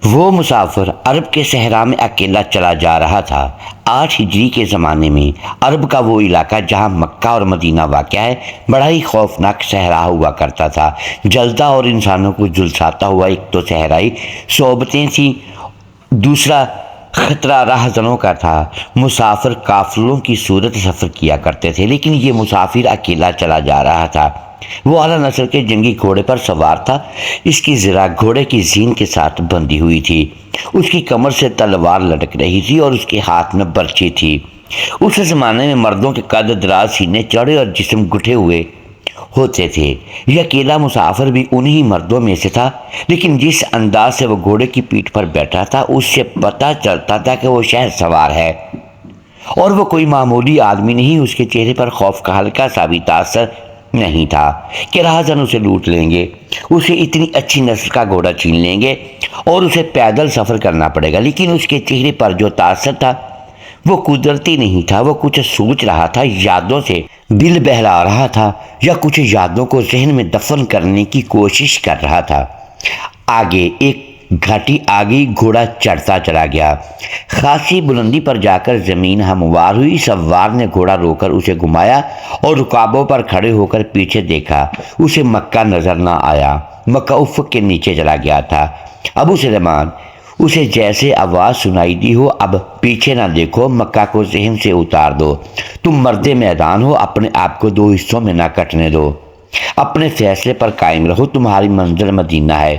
وہ مسافر عرب کے صحرا میں اکیلا چلا جا رہا تھا۔ 8 ہجری کے زمانے میں عرب کا وہ علاقہ جہاں مکہ اور مدینہ واقع ہے بڑا ہی خوفناک صحرا ہوا کرتا تھا۔ جلتا اور انسانوں کو جھلساتا ہوا ایک تو صحرائی صعوبتیں تھیں، دوسرا خطرہ راہزنوں کا تھا۔ مسافر قافلوں کی صورت سفر کیا کرتے تھے، لیکن یہ مسافر اکیلا چلا جا رہا تھا۔ وہ اعلیٰ نسل کے جنگی گھوڑے پر سوار تھا۔ اس کی ذرا گھوڑے کی زین کے ساتھ بندھی ہوئی تھی، اس کی کمر سے تلوار لٹک رہی تھی اور اس کے ہاتھ میں برچی تھی۔ اس زمانے میں مردوں کے قد دراز، سینے چوڑے اور جسم گٹھے ہوئے ہوتے تھے۔ یہ اکیلا مسافر بھی انہی مردوں میں سے تھا، لیکن جس انداز سے وہ گھوڑے کی پیٹھ پر بیٹھا تھا اس سے پتہ چلتا تھا کہ وہ شہر سوار ہے اور وہ کوئی معمولی آدمی نہیں۔ اس کے چہرے پر خوف کا ہلکا سا بھی تاثر نہیں تھا کہ راہزن اسے لوٹ لیں گے، اسے اتنی اچھی نسل کا گھوڑا چھین لیں گے اور اسے پیدل سفر کرنا پڑے گا۔ لیکن اس کے چہرے پر جو تاثر تھا وہ قدرتی نہیں تھا۔ وہ کچھ سوچ رہا تھا، یادوں سے دل بہلا رہا تھا یا کچھ یادوں کو ذہن میں دفن کرنے کی کوشش کر رہا تھا۔ آگے ایک گھاٹی آگئی، گھوڑا چڑھتا چلا گیا۔ خاصی بلندی پر جا کر زمین ہموار ہوئی۔ سوار نے گھوڑا رو کر اسے گھمایا اور رکابوں پر کھڑے ہو کر پیچھے دیکھا۔ اسے مکہ نظر نہ آیا، مکہ افق کے نیچے چلا گیا تھا۔ ابو سلیمان، اسے جیسے آواز سنائی دی ہو، اب پیچھے نہ دیکھو، مکہ کو ذہن سے اتار دو۔ تم مرد میدان ہو، اپنے آپ کو 2 حصوں میں نہ کٹنے دو، اپنے فیصلے پر قائم رہو، تمہاری منزل مدینہ ہے۔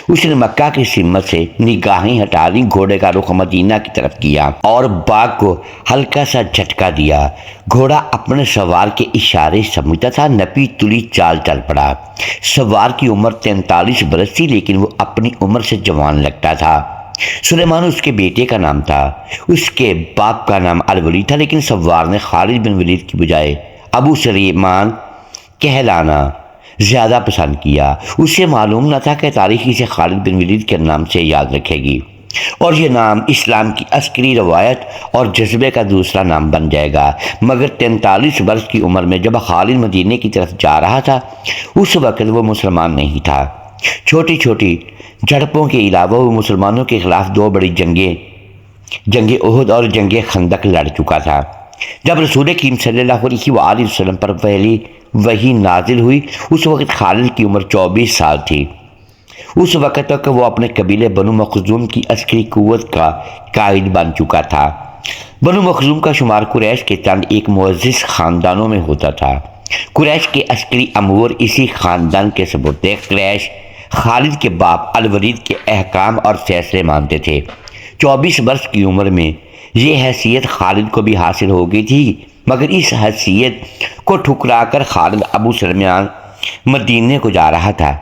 اس نے مکہ کی سمت سے نگاہیں ہٹا دی، گھوڑے کا رخ مدینہ کی طرف کیا اور باغ کو ہلکا سا جھٹکا دیا۔ گھوڑا اپنے سوار کے اشارے سمجھتا تھا، نپی تلی چال چل پڑا۔ سوار کی عمر 43 برس تھی، لیکن وہ اپنی عمر سے جوان لگتا تھا۔ سلیمان اس کے بیٹے کا نام تھا، اس کے باپ کا نام الولید تھا، لیکن سوار نے خالد بن ولید کی بجائے ابو سلیمان کہلانا زیادہ پسند کیا۔ اسے معلوم نہ تھا کہ تاریخ اسے خالد بن ولید کے نام سے یاد رکھے گی اور یہ نام اسلام کی عسکری روایت اور جذبے کا دوسرا نام بن جائے گا۔ مگر 43 برس کی عمر میں جب خالد مدینے کی طرف جا رہا تھا، اس وقت وہ مسلمان نہیں تھا۔ چھوٹی چھوٹی جھڑپوں کے علاوہ وہ مسلمانوں کے خلاف 2 بڑی جنگ احد اور جنگ خندق لڑ چکا تھا۔ جب رسول کریم صلی اللہ علیہ وآلہ وسلم پر پہلی وحی نازل ہوئی، اس وقت خالد کی عمر 24 سال تھی۔ اس وقت تک وہ اپنے قبیلے بنو مخزوم کی عسکری قوت کا قائد بن چکا تھا۔ بنو مخزوم کا شمار قریش کے چند ایک معزز خاندانوں میں ہوتا تھا۔ قریش کے عسکری امور اسی خاندان کے سپرد تھے۔ قریش خالد کے باپ الولید کے احکام اور فیصلے مانتے تھے۔ 24 برس کی عمر میں یہ حیثیت خالد کو بھی حاصل ہو گئی تھی، مگر اس حیثیت کو ٹھکرا کر خالد ابو سلیمان مدینے کو جا رہا تھا۔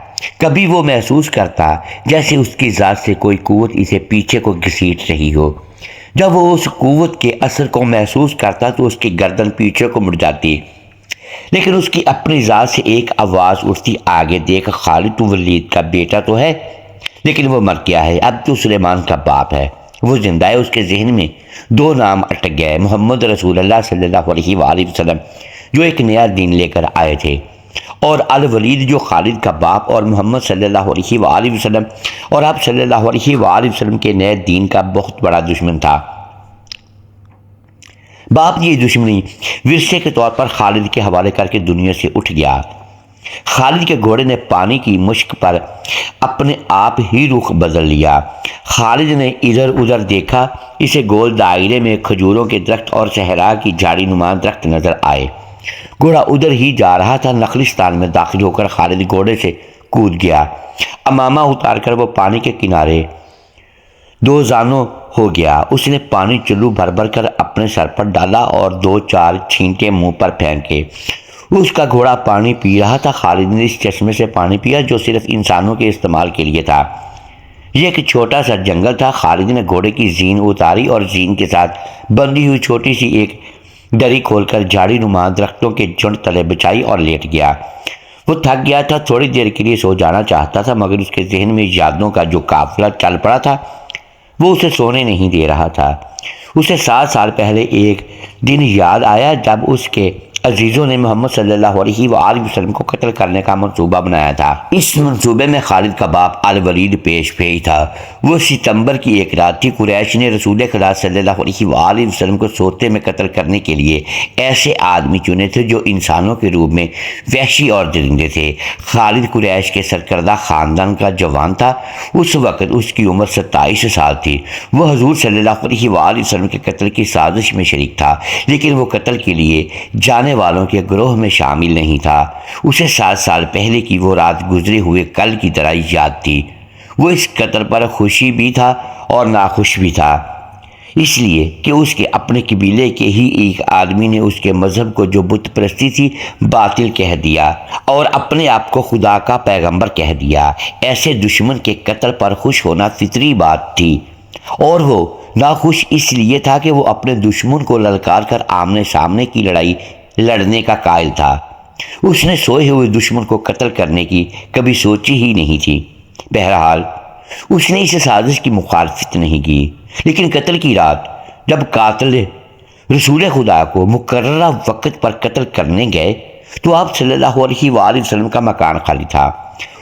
کبھی وہ محسوس کرتا جیسے اس کی ذات سے کوئی قوت اسے پیچھے کو گھسیٹ رہی ہو۔ جب وہ اس قوت کے اثر کو محسوس کرتا تو اس کی گردن پیچھے کو مڑ جاتی، لیکن اس کی اپنی ذات سے ایک آواز اٹھتی، آگے دیکھ خالد، تو ولید کا بیٹا تو ہے، لیکن وہ مر گیا ہے، اب تو سلیمان کا باپ ہے، وہ زندہ ہے۔ اس کے ذہن میں 2 نام اٹک گئے، محمد رسول اللہ صلی اللہ علیہ وآلہ وسلم جو ایک نیا دین لے کر آئے تھے، اور الولید جو خالد کا باپ اور محمد صلی اللہ علیہ وآلہ وسلم اور آپ صلی اللہ علیہ وآلہ وسلم کے نئے دین کا بہت بڑا دشمن تھا۔ باپ یہ دشمنی ورثے کے طور پر خالد کے حوالے کر کے دنیا سے اٹھ گیا۔ خالد کے گھوڑے نے پانی کی مشک پر اپنے آپ ہی رخ بدل لیا۔ خالد نے ادھر ادھر دیکھا، اسے گول دائرے میں کھجوروں کے درخت اور صحرا کی جھاڑی نما درخت نظر آئے۔ گھوڑا ادھر ہی جا رہا تھا۔ نخلستان میں داخل ہو کر خالد گھوڑے سے کود گیا۔ امامہ اتار کر وہ پانی کے کنارے 2 زانوں ہو گیا۔ اس نے پانی چلو بھر بھر کر اپنے سر پر ڈالا اور 2-4 چھینٹے منہ پر پھینکے۔ اس کا گھوڑا پانی پی رہا تھا۔ خالد نے اس چشمے سے پانی پیا جو صرف انسانوں کے استعمال کے لیے تھا۔ یہ ایک چھوٹا سا جنگل تھا۔ خالد نے گھوڑے کی زین اتاری اور زین کے ساتھ بندھی ہوئی چھوٹی سی ایک دری کھول کر جھاڑی نما درختوں کے جھنڈ تلے بچھائی اور لیٹ گیا۔ وہ تھک گیا تھا، تھوڑی دیر کے لیے سو جانا چاہتا تھا، مگر اس کے ذہن میں یادوں کا جو قافلہ چل پڑا تھا وہ اسے سونے نہیں دے رہا تھا۔ اسے 7 سال پہلے ایک دن یاد آیا جب اس کے عزیزوں نے محمد صلی اللہ علیہ وآلہ وسلم کو قتل کرنے کا منصوبہ بنایا تھا۔ اس منصوبے میں خالد کا باپ الولید پیش تھا۔ وہ ستمبر کی ایک رات تھی۔ قریش نے رسول خدا صلی اللہ علیہ وآلہ وسلم کو سوتے میں قتل کرنے کے لیے ایسے آدمی چنے تھے جو انسانوں کے روپ میں وحشی اور درندے تھے۔ خالد قریش کے سرکردہ خاندان کا جوان تھا۔ اس وقت اس کی عمر 27 سال تھی۔ وہ حضور صلی اللہ علیہ وآلہ وسلم کے قتل کی سازش میں شریک تھا، لیکن وہ قتل کے لیے جانے والوں کے گروہ میں شامل نہیں تھا۔ اسے 7 سال پہلے کی وہ رات گزرے ہوئے کل کی طرح یاد تھی۔ وہ اس قتل پر خوشی بھی تھا اور ناخوش بھی تھا، اس لیے کہ اس کے اپنے قبیلے کے ہی ایک آدمی نے اس کے مذہب کو جو بت پرستی تھی باطل کہہ دیا اور اپنے آپ کو خدا کا پیغمبر کہہ دیا۔ ایسے دشمن کے قتل پر خوش ہونا فطری بات تھی، اور وہ ناخوش اس لیے تھا کہ وہ اپنے دشمن کو للکار کر آمنے سامنے کی لڑائی لڑنے کا قائل تھا۔ اس نے سوئے ہوئے دشمن کو قتل کرنے کی کبھی سوچی ہی نہیں تھی۔ بہرحال اس نے اس سازش کی مخالفت نہیں کی، لیکن قتل کی رات جب قاتل رسول خدا کو مقررہ وقت پر قتل کرنے گئے تو آپ صلی اللہ علیہ وآلہ وسلم کا مکان خالی تھا۔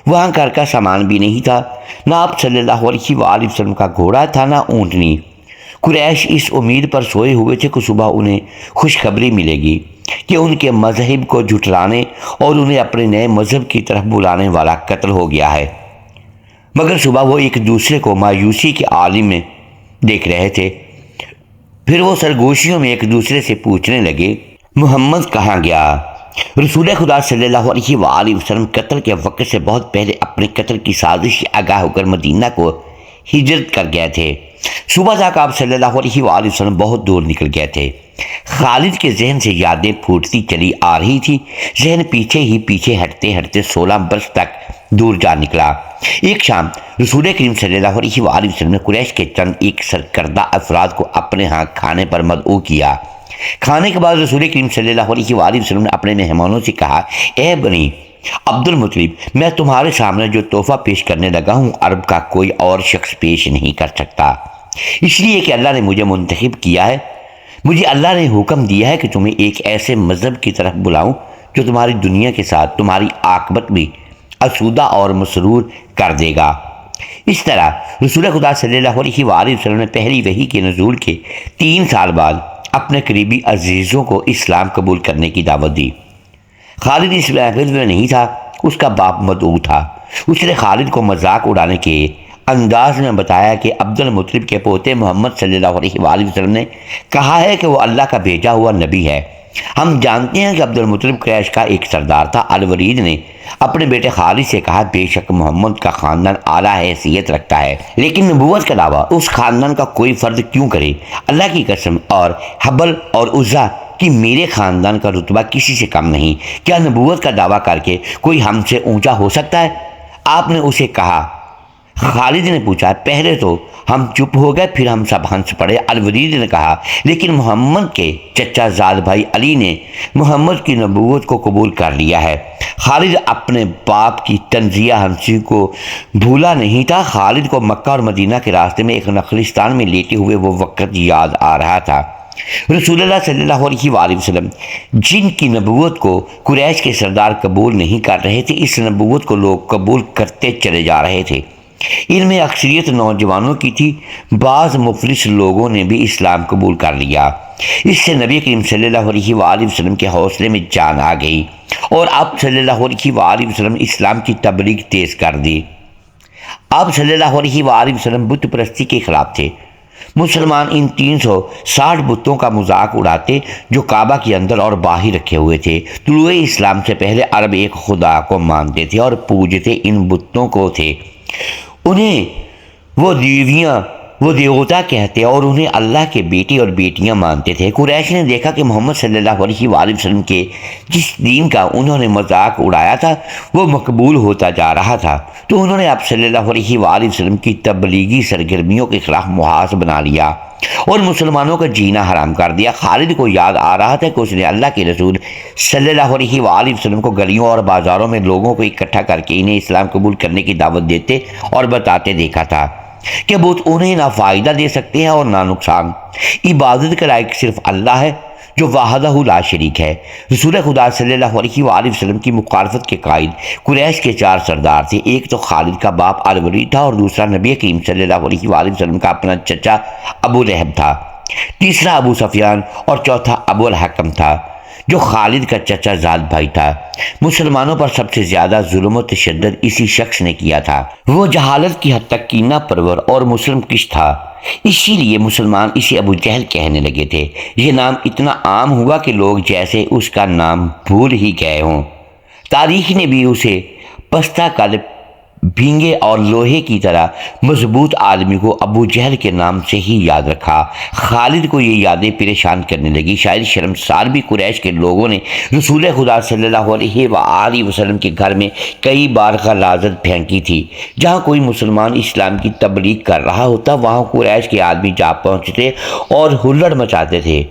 وہاں گھر کا سامان بھی نہیں تھا، نہ آپ صلی اللہ علیہ وآلہ وسلم کا گھوڑا تھا، نہ اونٹنی۔ قریش اس امید پر سوئے ہوئے تھے کہ صبح انہیں خوشخبری ملے گی کہ ان کے مذہب کو جھٹلانے اور انہیں اپنے نئے مذہب کی طرف بلانے والا قتل ہو گیا ہے، مگر صبح وہ ایک دوسرے کو مایوسی کے عالم میں دیکھ رہے تھے۔ پھر وہ سرگوشیوں میں ایک دوسرے سے پوچھنے لگے، محمد کہاں گیا؟ رسول خدا صلی اللہ علیہ وآلہ وسلم قتل کے وقت سے بہت پہلے اپنے قتل کی سازش سے آگاہ ہو کر مدینہ کو ہجرت کر گئے تھے۔ صبح تک آپ صلی اللہ علیہ وآلہ وسلم بہت دور نکل گئے تھے۔ خالد کے ذہن سے یادیں پھوٹتی چلی آ رہی تھی۔ ذہن پیچھے ہی پیچھے ہٹتے ہٹتے 16 برس تک دور جا نکلا۔ ایک شام رسول کریم صلی اللہ علیہ وآلہ وسلم نے قریش کے چند ایک سرکردہ افراد کو اپنے ہاں کھانے پر مدعو کیا۔ کھانے کے بعد رسول کریم صلی اللہ علیہ وآلہ وسلم نے اپنے مہمانوں سے کہا، اے بنی عبد المطلب، میں تمہارے سامنے جو تحفہ پیش کرنے لگا ہوں عرب کا کوئی اور شخص پیش نہیں کر سکتا، اس لیے کہ اللہ نے مجھے منتخب کیا ہے۔ مجھے اللہ نے حکم دیا ہے کہ تمہیں ایک ایسے مذہب کی طرف بلاؤں جو تمہاری دنیا کے ساتھ تمہاری عاقبت بھی آسودہ اور مسرور کر دے گا۔ اس طرح رسول خدا صلی اللہ علیہ وآلہ وسلم نے پہلی وحی کے نزول کے 3 سال بعد اپنے قریبی عزیزوں کو اسلام قبول کرنے کی دعوت دی۔ خالد اس محفل میں نہیں تھا، اس کا باپ مدعو تھا۔ اس نے خالد کو مذاق اڑانے کے انداز میں بتایا کہ عبد المطلب کے پوتے محمد صلی اللہ علیہ وآلہ وسلم نے کہا ہے کہ وہ اللہ کا بھیجا ہوا نبی ہے۔ ہم جانتے ہیں کہ عبد المطلب قریش کا ایک سردار تھا۔ الولید نے اپنے بیٹے خالد سے کہا، بے شک محمد کا خاندان اعلیٰ حیثیت رکھتا ہے، لیکن نبوت کے علاوہ اس خاندان کا کوئی فرد کیوں کرے؟ اللہ کی قسم اور حبل اور عزا کہ میرے خاندان کا رتبہ کسی سے کم نہیں۔ کیا نبوت کا دعویٰ کر کے کوئی ہم سے اونچا ہو سکتا ہے؟ آپ نے اسے کہا۔ خالد نے پوچھا، پہلے تو ہم چپ ہو گئے، پھر ہم سب ہنس پڑے۔ الولید نے کہا، لیکن محمد کے چچا زاد بھائی علی نے محمد کی نبوت کو قبول کر لیا ہے۔ خالد اپنے باپ کی طنزیہ ہنسی کو بھولا نہیں تھا۔ خالد کو مکہ اور مدینہ کے راستے میں ایک نخلستان میں لیٹے ہوئے وہ وقت یاد آ رہا تھا۔ رسول اللہ صلی اللہ علیہ وآلہ وسلم جن کی نبوت کو قریش کے سردار قبول نہیں کر رہے تھے، اس نبوت کو لوگ قبول کرتے چلے جا رہے تھے۔ ان میں اکثریت نوجوانوں کی تھی، بعض مفلس لوگوں نے بھی اسلام قبول کر لیا۔ اس سے نبی کریم صلی اللہ علیہ وآلہ وسلم کے حوصلے میں جان آ گئی اور آپ صلی اللہ علیہ وآلہ وسلم اسلام کی تبلیغ تیز کر دی۔ آپ صلی اللہ علیہ وآلہ وسلم بت پرستی کے خلاف تھے۔ مسلمان ان 360 بتوں کا مذاق اڑاتے جو کعبہ کے اندر اور باہر رکھے ہوئے تھے۔ طلوع اسلام سے پہلے عرب ایک خدا کو مانتے تھے اور پوجتے ان بتوں کو تھے۔ انہیں وہ دیوتا کہتے اور انہیں اللہ کے بیٹے اور بیٹیاں مانتے تھے۔ قریش نے دیکھا کہ محمد صلی اللہ علیہ وآلہ وسلم کے جس دین کا انہوں نے مذاق اڑایا تھا وہ مقبول ہوتا جا رہا تھا، تو انہوں نے آپ صلی اللہ علیہ وآلہ وسلم کی تبلیغی سرگرمیوں کے خلاف محاذ بنا لیا اور مسلمانوں کا جینا حرام کر دیا۔ خالد کو یاد آ رہا تھا کہ اس نے اللہ کے رسول صلی اللہ علیہ وآلہ وسلم کو گلیوں اور بازاروں میں لوگوں کو اکٹھا کر کے انہیں اسلام قبول کرنے کی دعوت دیتے اور بتاتے دیکھا تھا کہ بت انہیں نہ فائدہ دے سکتے ہیں اور نہ نقصان۔ عبادت کا لائق صرف اللہ ہے جو وحدہ لا شریک ہے۔ رسول خدا صلی اللہ علیہ وآلہ وسلم کی مخالفت کے قائد قریش کے 4 سردار تھے۔ ایک تو خالد کا باپ الولید تھا، اور دوسرا نبی کریم صلی اللہ علیہ وآلہ وسلم کا اپنا چچا ابو لہب تھا، تیسرا ابو سفیان، اور چوتھا ابو الحکم تھا جو خالد کا چچا زاد بھائی تھا۔ مسلمانوں پر سب سے زیادہ ظلم و تشدد اسی شخص نے کیا تھا۔ وہ جہالت کی حد تک کینہ پرور اور مسلم کش تھا، اسی لیے مسلمان اسے ابو جہل کہنے لگے تھے۔ یہ نام اتنا عام ہوا کہ لوگ جیسے اس کا نام بھول ہی گئے ہوں۔ تاریخ نے بھی اسے پستہ قلب، بھینگے اور لوہے کی طرح مضبوط آدمی کو ابو جہل کے نام سے ہی یاد رکھا۔ خالد کو یہ یادیں پریشان کرنے لگی۔ شاید شرمسار بھی قریش کے لوگوں نے رسول خدا صلی اللہ علیہ وآلہ وسلم کے گھر میں کئی بار غلاظت پھینکی تھی۔ جہاں کوئی مسلمان اسلام کی تبلیغ کر رہا ہوتا، وہاں قریش کے آدمی جا پہنچتے اور ہلڑ مچاتے تھے۔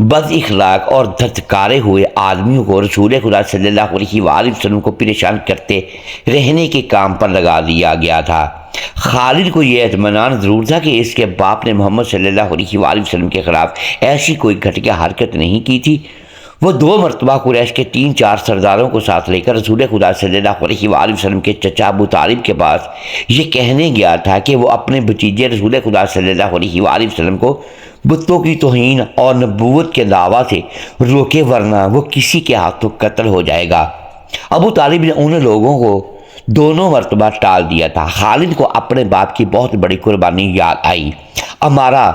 بد اخلاق اور دھتکارے ہوئے آدمیوں کو رسول خدا صلی اللہ علیہ وآلہ وسلم کو پریشان کرتے رہنے کے کام پر لگا دیا گیا تھا۔ خالد کو یہ اطمینان ضرور تھا کہ اس کے باپ نے محمد صلی اللہ علیہ وآلہ وسلم کے خلاف ایسی کوئی گھٹیا حرکت نہیں کی تھی۔ وہ 2 مرتبہ قریش کے 3-4 سرداروں کو ساتھ لے کر رسول خدا صلی اللہ علیہ وآلہ وسلم کے چچا ابو طالب کے پاس یہ کہنے گیا تھا کہ وہ اپنے بھتیجے رسول خدا صلی اللہ علیہ وآلہ وسلم کو بتوں کی توہین اور نبوت کے دعویٰ سے روکے، ورنہ وہ کسی کے ہاتھوں قتل ہو جائے گا۔ ابو طالب نے ان لوگوں کو دونوں مرتبہ ٹال دیا تھا۔ خالد کو اپنے باپ کی بہت بڑی قربانی یاد آئی۔ امارہ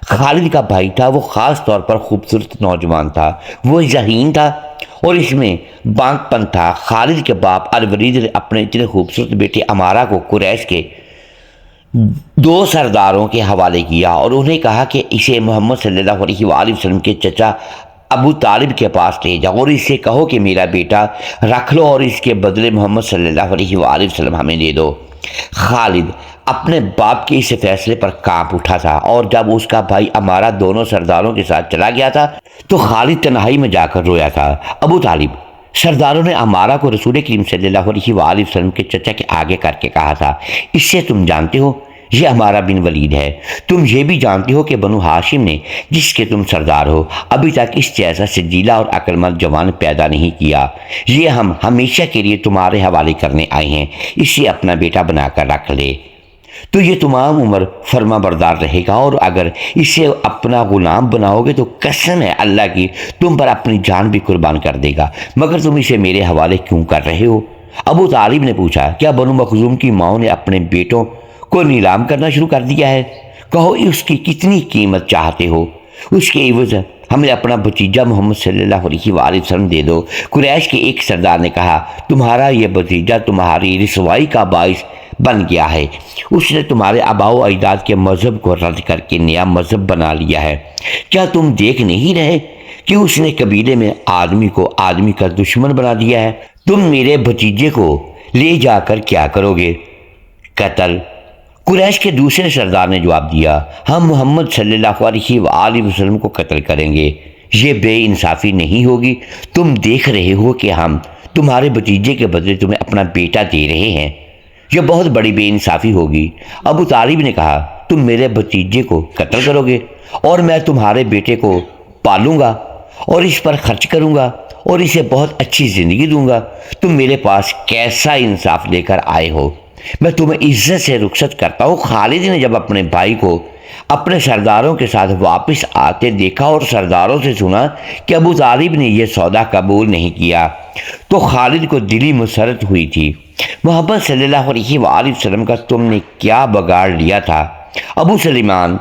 خالد کا بھائی تھا، وہ خاص طور پر خوبصورت نوجوان تھا، وہ ذہین تھا اور اس میں بانک پن تھا۔ خالد کے باپ الولید نے اپنے اتنے خوبصورت بیٹے امارہ کو قریش کے 2 سرداروں کے حوالے کیا اور انہیں کہا کہ اسے محمد صلی اللہ علیہ وآلہ وسلم کے چچا ابو طالب کے پاس لے جاؤ اور اس سے کہو کہ میرا بیٹا رکھ لو اور اس کے بدلے محمد صلی اللہ علیہ وآلہ وسلم ہمیں دے دو۔ خالد اپنے باپ کے اس فیصلے پر کانپ اٹھا تھا، اور جب اس کا بھائی امارہ دونوں سرداروں کے ساتھ چلا گیا تھا تو خالد تنہائی میں جا کر رویا تھا۔ ابو طالب سرداروں نے امارہ کو رسول کریم صلی اللہ علیہ وآلہ وسلم کے چچا کے آگے کر کے کہا تھا، اس سے تم جانتے ہو یہ امارہ بن ولید ہے۔ تم یہ بھی جانتے ہو کہ بنو ہاشم نے، جس کے تم سردار ہو، ابھی تک اس جیسا سجیلا اور عقل مند جوان پیدا نہیں کیا۔ یہ ہم ہمیشہ کے لیے تمہارے حوالے کرنے آئے ہیں، اسے اپنا بیٹا بنا کر رکھ لے تو یہ تمام عمر فرما بردار رہے گا، اور اگر اسے اپنا غلام بناؤ گے تو قسم ہے اللہ کی تم پر اپنی جان بھی قربان کر دے گا، مگر تم اسے میرے حوالے کیوں کر رہے ہو؟ ابو طالب نے پوچھا، کیا بنو مخزوم کی ماؤں نے اپنے بیٹوں کو نیلام کرنا شروع کر دیا ہے؟ کہو اس کی کتنی قیمت چاہتے ہو، اس کے عوض ہمیں اپنا بھتیجا محمد صلی اللہ علیہ وآلہ وسلم دے دو۔ قریش کے ایک سردار نے کہا، تمہارا یہ بھتیجا تمہاری رسوائی کا باعث بن گیا ہے، اس نے تمہارے آباء و اجداد کے مذہب کو رد کر کے نیا مذہب بنا لیا ہے۔ کیا تم دیکھ نہیں رہے کہ اس نے قبیلے میں آدمی کو آدمی کا دشمن بنا دیا ہے؟ تم میرے بھتیجے کو لے جا کر کیا کرو گے؟ قتل۔ قریش کے دوسرے سردار نے جواب دیا، ہم محمد صلی اللہ علیہ وآلہ وسلم کو قتل کریں گے، یہ بے انصافی نہیں ہوگی؟ تم دیکھ رہے ہو کہ ہم تمہارے بھتیجے کے بدلے تمہیں اپنا بیٹا دے رہے ہیں، یہ بہت بڑی بے انصافی ہوگی۔ ابو طالب نے کہا، تم میرے بھتیجے کو قتل کرو گے اور میں تمہارے بیٹے کو پالوں گا اور اس پر خرچ کروں گا اور اسے بہت اچھی زندگی دوں گا، تم میرے پاس کیسا انصاف لے کر آئے ہو؟ میں تمہیں عزت سے رخصت کرتا ہوں۔ خالد نے جب اپنے بھائی کو اپنے سرداروں کے ساتھ واپس آتے دیکھا اور سرداروں سے سنا کہ ابو طالب نے یہ سودا قبول نہیں کیا تو خالد کو دلی مسرت ہوئی تھی۔ محمد صلی اللہ علیہ وآلہ وسلم کا تم نے کیا بگاڑ لیا تھا؟ ابو سلیمان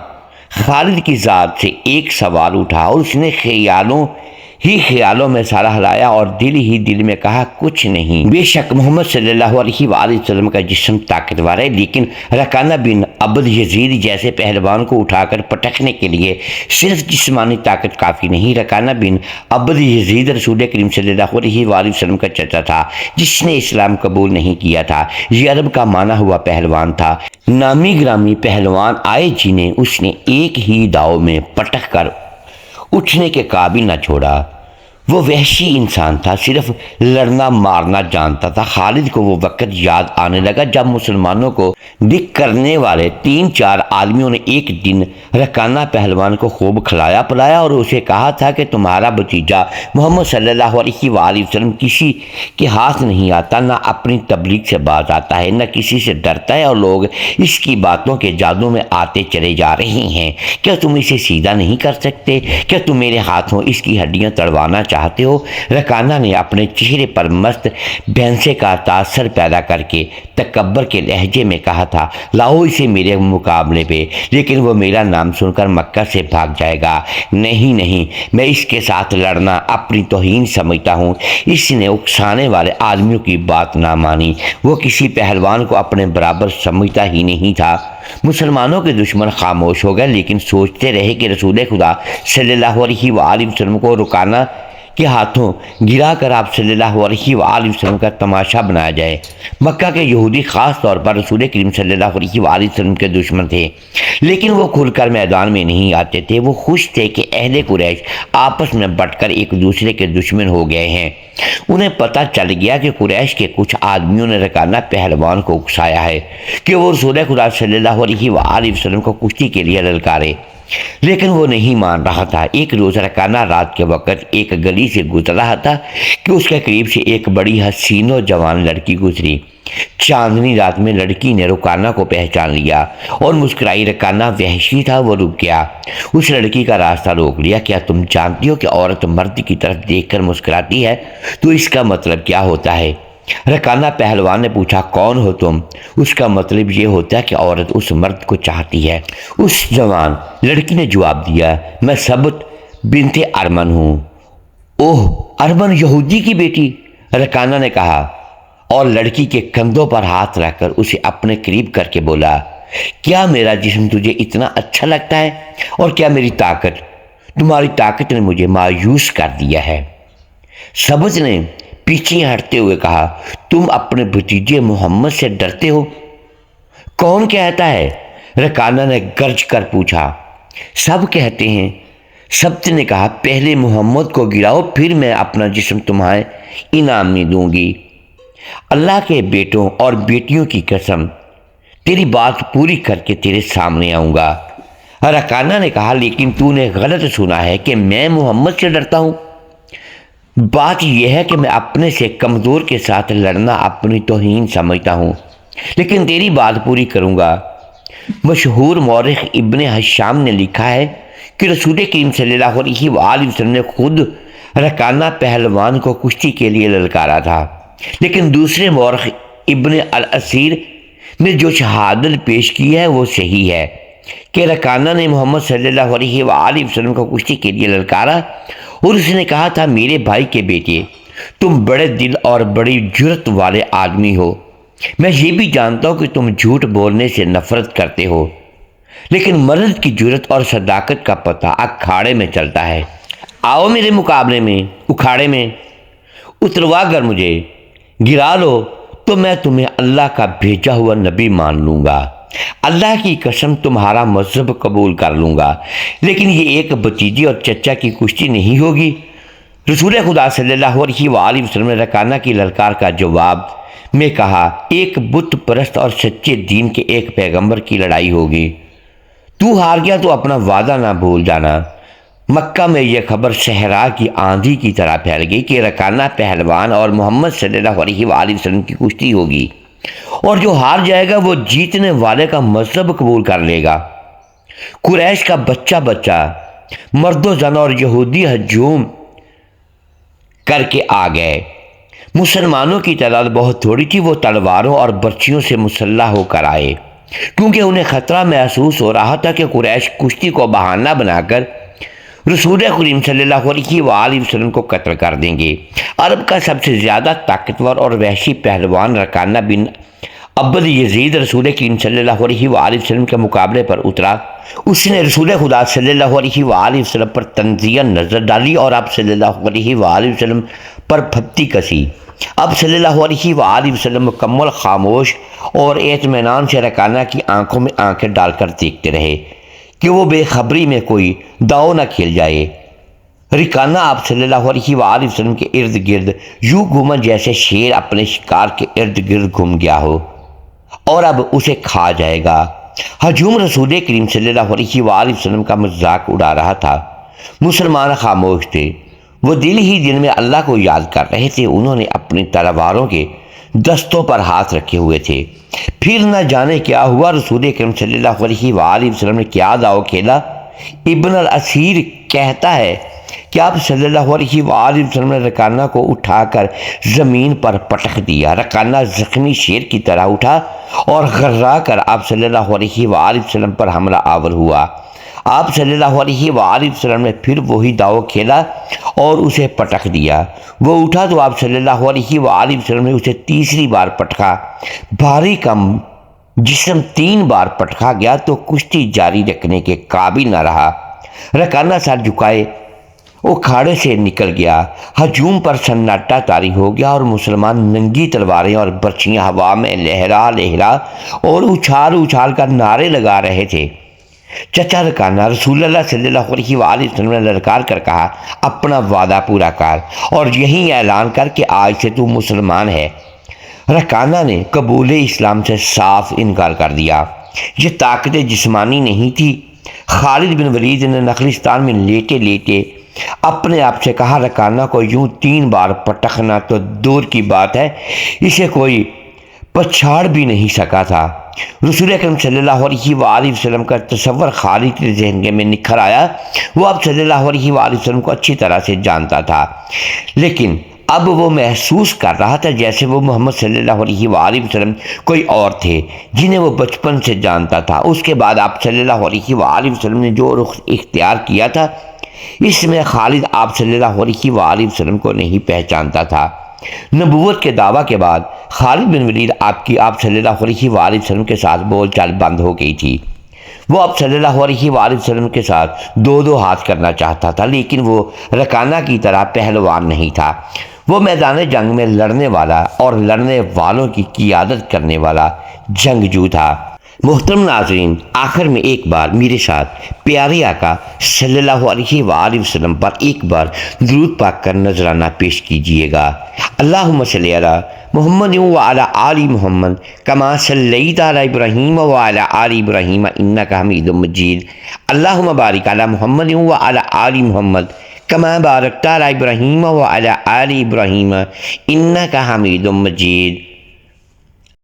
خالد کی ذات سے ایک سوال اٹھا اور اس نے خیالوں میں سارا ہلایا اور دل میں کہا، کچھ نہیں۔ بے شک محمد صلی اللہ علیہ وآلہ وسلم کا جسم طاقتور ہے، لیکن رکانہ بن عبد یزید جیسے پہلوان کو اٹھا کر پٹکنے کے لیے صرف جسمانی طاقت کافی نہیں۔ رکانہ بن عبد یزید رسول کریم صلی اللہ علیہ وآلہ وسلم کا چچا تھا جس نے اسلام قبول نہیں کیا تھا۔ یہ عرب کا مانا ہوا پہلوان تھا، نامی گرامی پہلوان آئے جنہیں اس نے ایک ہی داؤ میں پٹک کر اٹھنے کے قابل نہ چھوڑا۔ وہ وحشی انسان تھا، صرف لڑنا مارنا جانتا تھا۔ خالد کو وہ وقت یاد آنے لگا جب مسلمانوں کو دکھ کرنے والے 3-4 آدمیوں نے ایک دن رکانہ پہلوان کو خوب کھلایا پلایا اور اسے کہا تھا کہ تمہارا بھتیجا محمد صلی اللہ علیہ وآلہ وسلم کسی کے ہاتھ نہیں آتا، نہ اپنی تبلیغ سے باز آتا ہے، نہ کسی سے ڈرتا ہے، اور لوگ اس کی باتوں کے جادو میں آتے چلے جا رہے ہیں۔ کیا تم اسے سیدھا نہیں کر سکتے؟ کیا تم میرے ہاتھوں اس کی ہڈیاں تڑوانا چاہتے ہو؟ رکانہ نے اپنے چہرے پر مست بھینسے کا تاثر پیدا کر کے تکبر کے لہجے میں کہا تھا، لاؤ اسے میرے مقابلے پہ، لیکن وہ میرا نام سن کر مکہ سے بھاگ جائے گا۔ نہیں نہیں، میں اس کے ساتھ لڑنا اپنی توہین سمجھتا ہوں۔ اس نے اکسانے والے آدمیوں کی بات نہ مانی، وہ کسی پہلوان کو اپنے برابر سمجھتا ہی نہیں تھا۔ مسلمانوں کے دشمن خاموش ہو گئے، لیکن سوچتے رہے کہ رسول خدا صلی اللہ علیہ وآلہ وسلم کو رکانہ کے ہاتھوں گرا کر آپ صلی اللہ علیہ وآلہ وسلم کا تماشا بنایا جائے۔ مکہ کے یہودی خاص طور پر رسول کریم صلی اللہ علیہ وآلہ وسلم کے دشمن تھے، لیکن وہ کھل کر میدان میں نہیں آتے تھے۔ وہ خوش تھے کہ اہل قریش آپس میں بٹ کر ایک دوسرے کے دشمن ہو گئے ہیں۔ انہیں پتہ چل گیا کہ قریش کے کچھ آدمیوں نے رکانہ پہلوان کو اکسایا ہے کہ وہ رسول خدا صلی اللہ علیہ وآلہ وسلم کو کشتی کے لیے للکارے، لیکن وہ نہیں مان رہا تھا۔ ایک روز رکانہ رات کے وقت ایک گلی سے گزر رہا تھا کہ اس کے قریب سے ایک بڑی حسین و جوان لڑکی گزری۔ چاندنی رات میں لڑکی نے رکانہ کو پہچان لیا اور مسکرائی۔ رکانہ وحشی تھا، وہ رک گیا، اس لڑکی کا راستہ روک لیا۔ کیا تم جانتی ہو کہ عورت مرد کی طرف دیکھ کر مسکراتی ہے تو اس کا مطلب کیا ہوتا ہے؟ رکانہ پہلوان نے پوچھا، کون ہو تم؟ اس کا مطلب یہ ہوتا ہے کہ عورت اس مرد کو چاہتی ہے۔ اس جوان لڑکی نے جواب دیا، میں ثبت بنت ارمن ہوں۔ اوہ، ارمن یہودی کی بیٹی؟ رکانہ نے کہا، اور لڑکی کے کندھوں پر ہاتھ رکھ کر اسے اپنے قریب کر کے بولا، کیا میرا جسم تجھے اتنا اچھا لگتا ہے؟ اور کیا میری طاقت؟ تمہاری طاقت نے مجھے مایوس کر دیا ہے۔ سبز نے پیچھے ہٹتے ہوئے کہا، تم اپنے بھتیجے محمد سے ڈرتے ہو؟ کون کہتا ہے؟ رکانہ نے گرج کر پوچھا۔ سب کہتے ہیں، سبت نے کہا، پہلے محمد کو گراؤ، پھر میں اپنا جسم تمہیں انعام میں دوں گی۔ اللہ کے بیٹوں اور بیٹیوں کی قسم، تیری بات پوری کر کے تیرے سامنے آؤں گا۔ رکانہ نے کہا، لیکن تو نے غلط سنا ہے کہ میں محمد سے ڈرتا ہوں۔ بات یہ ہے کہ میں اپنے سے کمزور کے ساتھ لڑنا اپنی توہین سمجھتا ہوں، لیکن تیری بات پوری کروں گا۔ مشہور مورخ ابن حشام نے لکھا ہے کہ رسول کریم صلی اللہ علیہ وآلہ وسلم نے خود رکانہ پہلوان کو کشتی کے لیے للکارا تھا، لیکن دوسرے مورخ ابن الاسیر نے جو شہادت پیش کی ہے وہ صحیح ہے کہ رکانہ نے محمد صلی اللہ علیہ وآلہ وسلم کو کشتی کے لیے للکارا اور اس نے کہا تھا، میرے بھائی کے بیٹے، تم بڑے دل اور بڑی جرت والے آدمی ہو۔ میں یہ بھی جانتا ہوں کہ تم جھوٹ بولنے سے نفرت کرتے ہو، لیکن مرد کی جرت اور صداقت کا پتہ اکھاڑے میں چلتا ہے۔ آؤ میرے مقابلے میں، اکھاڑے میں اتروا کر مجھے گرا لو تو میں تمہیں اللہ کا بھیجا ہوا نبی مان لوں گا۔ اللہ کی قسم تمہارا مذہب قبول کر لوں گا، لیکن یہ ایک بھتیجی اور چچا کی کشتی نہیں ہوگی۔ رسول خدا صلی اللہ علیہ وآلہ وسلم نے رکانہ کی للکار کا جواب میں کہا، ایک بت پرست اور سچے دین کے ایک پیغمبر کی لڑائی ہوگی۔ تو ہار گیا تو اپنا وعدہ نہ بھول جانا۔ مکہ میں یہ خبر صحرا کی آندھی کی طرح پھیل گئی کہ رکانہ پہلوان اور محمد صلی اللہ علیہ وآلہ وسلم کی کشتی ہوگی، اور جو ہار جائے گا وہ جیتنے والے کا مذہب قبول کر لے گا۔ قریش کا بچہ بچہ، مرد و زن اور یہودی ہجوم کر کے آ گئے۔ مسلمانوں کی تعداد بہت تھوڑی تھی، وہ تلواروں اور برچھیوں سے مسلح ہو کر آئے، کیونکہ انہیں خطرہ محسوس ہو رہا تھا کہ قریش کشتی کو بہانہ بنا کر رسول کریم صلی اللہ علیہ وآلہ وسلم کو قتل کر دیں گے۔ عرب کا سب سے زیادہ طاقتور اور وحشی پہلوان رکانہ بن عبد یزید رسول کریم صلی اللہ علیہ وآلہ وسلم کے مقابلے پر اترا۔ اس نے رسول خدا صلی اللہ علیہ وآلہ وسلم پر تنزیہ نظر ڈالی اور آپ صلی اللہ علیہ وآلہ وسلم پر پھپتی کسی۔ اب صلی اللہ علیہ وآلہ وسلم مکمل خاموش اور اطمینان سے رکانہ کی آنکھوں میں آنکھیں ڈال کر دیکھتے رہے کہ وہ بے خبری میں کوئی داؤ نہ کھیل جائے۔ رکانہ آپ صلی اللہ علیہ وآلہ وسلم کے ارد گرد یوں گھوما جیسے شیر اپنے شکار کے ارد گرد گھوم گیا ہو اور اب اسے کھا جائے گا۔ ہجوم رسول کریم صلی اللہ علیہ وآلہ وسلم کا مذاق اڑا رہا تھا۔ مسلمان خاموش تھے، وہ دل ہی دل میں اللہ کو یاد کر رہے تھے۔ انہوں نے اپنی تلواروں کے دستوں پر ہاتھ رکھے ہوئے تھے۔ پھر نہ جانے کیا ہوا، رسول کریم صلی اللہ علیہ وآلہ وسلم نے کیا داؤ کھیلا۔ ابن الاسیر کہتا ہے کہ آپ صلی اللہ علیہ وآلہ وسلم نے رکانہ کو اٹھا کر زمین پر پٹک دیا۔ رکانہ زخمی شیر کی طرح اٹھا اور غرا کر آپ صلی اللہ علیہ وآلہ وسلم پر حملہ آور ہوا۔ آپ صلی اللہ علیہ وآلہ وسلم نے پھر وہی داؤ کھیلا اور اسے پٹک دیا۔ وہ اٹھا تو آپ صلی اللہ علیہ وآلہ وسلم نے اسے تیسری بار پٹکا۔ بھاری کم جسم 3 بار پٹکا گیا تو کشتی جاری رکھنے کے قابل نہ رہا۔ رکانہ سر جھکائے اکھاڑے سے نکل گیا۔ ہجوم پر سناٹا طاری ہو گیا اور مسلمان ننگی تلواریں اور برچیاں ہوا میں لہرا لہرا اور اچھال اچھال کر نعرے لگا رہے تھے۔ چچا رکانہ، رسول اللہ صلی اللہ علیہ وآلہ وسلم نے للکار کر کہا، اپنا وعدہ پورا کر اور یہی اعلان کر کہ آج سے تو مسلمان ہے۔ رکانہ نے قبول اسلام سے صاف انکار کر دیا۔ یہ طاقت جسمانی نہیں تھی۔ خالد بن ولید نے نخلستان میں لیٹے لیٹے اپنے آپ سے کہا، رکانہ کو یوں 3 بار پٹکنا تو دور کی بات ہے، اسے کوئی پچھاڑ بھی نہیں سکا تھا۔ رسول اکرم صلی اللہ علیہ وآلہ وسلم کا تصور خالد کے ذہن میں نکھر آیا۔ وہ آپ صلی اللہ علیہ وآلہ وسلم کو اچھی طرح سے جانتا تھا، لیکن اب وہ محسوس کر رہا تھا جیسے وہ محمد صلی اللہ علیہ وآلہ وسلم کوئی اور تھے جنہیں وہ بچپن سے جانتا تھا۔ اس کے بعد آپ صلی اللہ علیہ وآلہ وسلم نے جو رخ اختیار کیا تھا، اس میں خالد آپ صلی اللہ علیہ وآلہ وسلم کو نہیں پہچانتا تھا۔ نبوت کے دعویٰ کے بعد خالد بن ولید آپ صلی اللہ علیہ وآلہ وسلم کے ساتھ بول چال بند ہو گئی تھی۔ وہ آپ صلی اللہ علیہ وآلہ وسلم کے ساتھ 2 ہاتھ کرنا چاہتا تھا، لیکن وہ رکانہ کی طرح پہلوان نہیں تھا۔ وہ میدان جنگ میں لڑنے والا اور لڑنے والوں کی قیادت کرنے والا جنگجو تھا۔ محترم ناظرین، آخر میں ایک بار میرے ساتھ پیارے آقا صلی اللہ علیہ وآلہ وسلم پر ایک بار درود پاک کر نذرانہ پیش کیجئے گا۔ اللہم صلی علی محمد وعلی آل محمد کما صلیت علی ابراہیم وعلی آل ابراہیم انک حمید مجید۔ اللہم بارک علی محمد وعلی آل محمد کما بارکت علی ابراہیم وعلی آل ابراہیم انک حمید مجید۔